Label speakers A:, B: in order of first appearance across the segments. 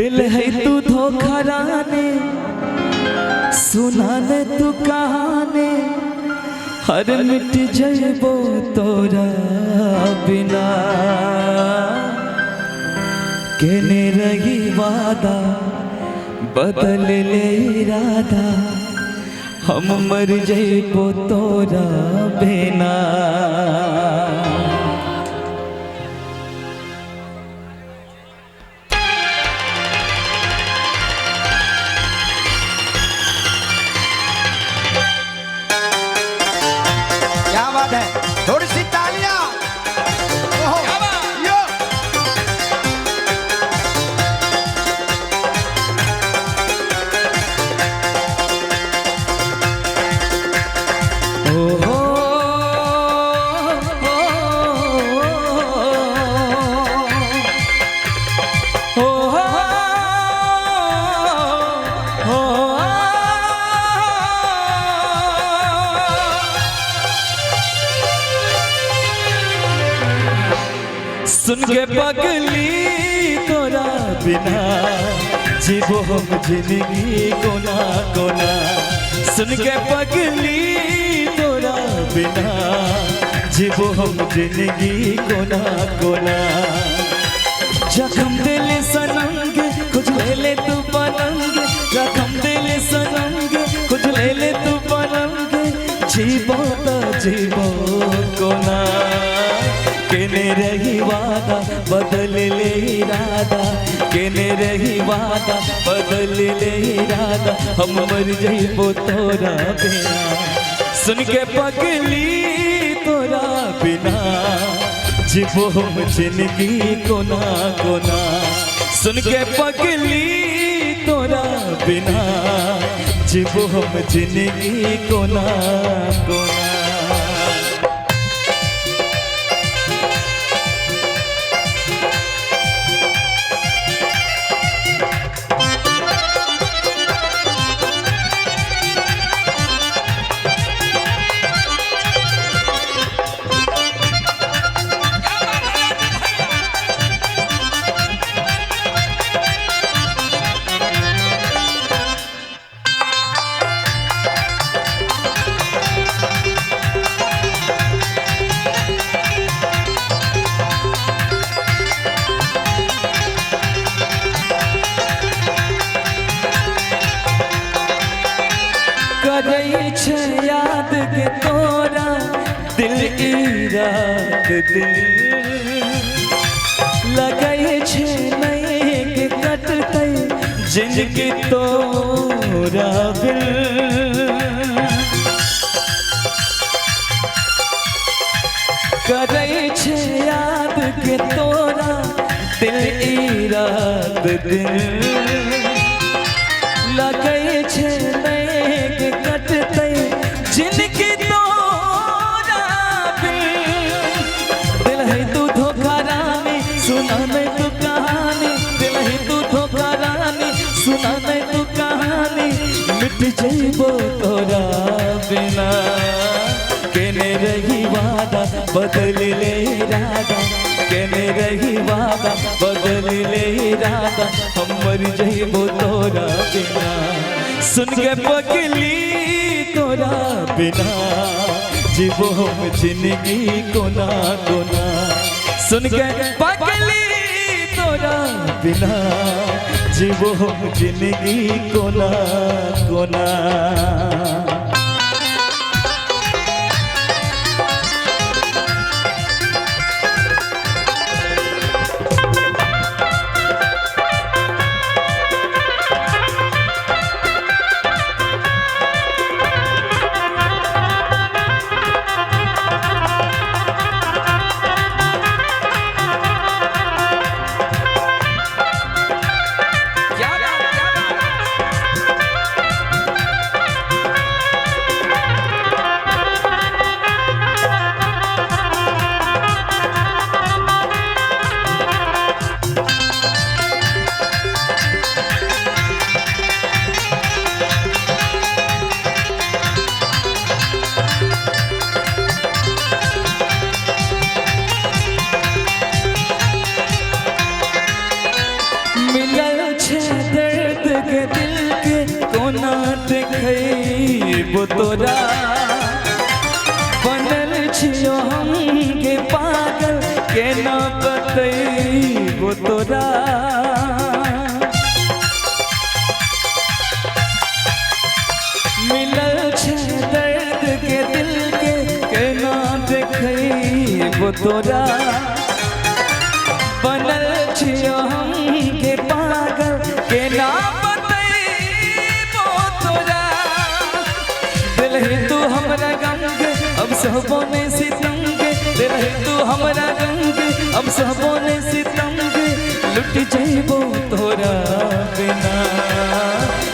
A: दिल है तू धोखा राने, सुना ने तू कहानी, हर मिट जइबो तोरा बिना। केने रही वादा बदल ले इरादा, हम मर जइबो तोरा बिना।
B: क्या बात है, थोड़ी सी तालियां।
A: सुन के पगली तोरा बिना जीवो हम जिंदगी कोना कोना। सुन के पगली तोरा बिना जीवो हम जिंदगी कोना कोना। जख्म दिल सनंग कुछ ले ले तू पलंग, जख्म दिल सनंग कुछ ले ले तू पलंग। जीवो तो जीवो कोना, केने रही वादा बदल ले इरादा, केने रही वादा बदल ले इरादा, हम मर जइबो तोरा बिना। सुन के पगली तोरा बिना जीवो हम जिंदगी कोना कोना। सुन के पगली तोरा बिना जीवो हम जिंदगी कोना कोना। करई छे याद के तोरा दिल ई रात दिल, लगई छे नहीं के कटतै जिंदगी तोरा बिल। करई छे याद के तोरा दिल ई रात दिल, लगई छे जिंदगी तोरा बिल। दिल है तू धोखा रानी, सुना मैं तू कहानी, दिल है तू धोखा रानी, सुना मैं तू कहानी, मिट जइबो तोरा बिना। केने रही वादा बदल ले इरादा, केने रही वादा बदल ले इरादा, हम मर जइबो तोरा बिना। सुन के पगली तोरा बिना जीवो हम जिंदगी कोना कोना। सुन के पगली तोरा बिना जीवो हम जिंदगी कोना कोना। जइबो तोरा बनल छियो हम के पागल केना बतइबो तोरा मिलल छै दर्द के दिल के केना देखइबो तोरा बनल छियो हम के पागल केना बतइबो तोरा दिल है तू हमरा गम के अब सहबो ने सितम के दिल है तू हमरा गम के अब सहबो ने सितम के लुट जइबो तोरा बिना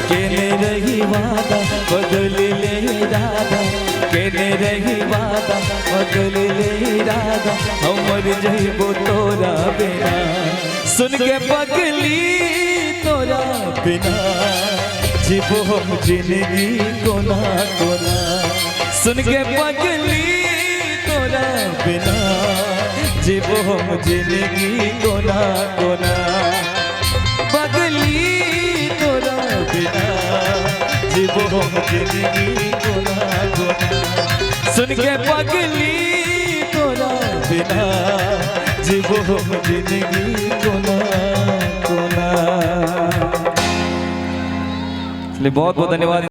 A: केने रही वादा बदल ले इरादा केने रही वादा बदल ले इरादा हमर जइबो तोरा बिना सुन के पगली तोरा बिना जीवो हम जिंदगी कोना कोना सुन के पगली तोरा बिना जीवो हम जिंदगी कोना कोना पगली तोरा बिना जीवो हम जिंदगी कोना कोना सुन के पगली तोरा बिना जीवो हम जिंदगी कोना कोना। बहुत बहुत धन्यवाद।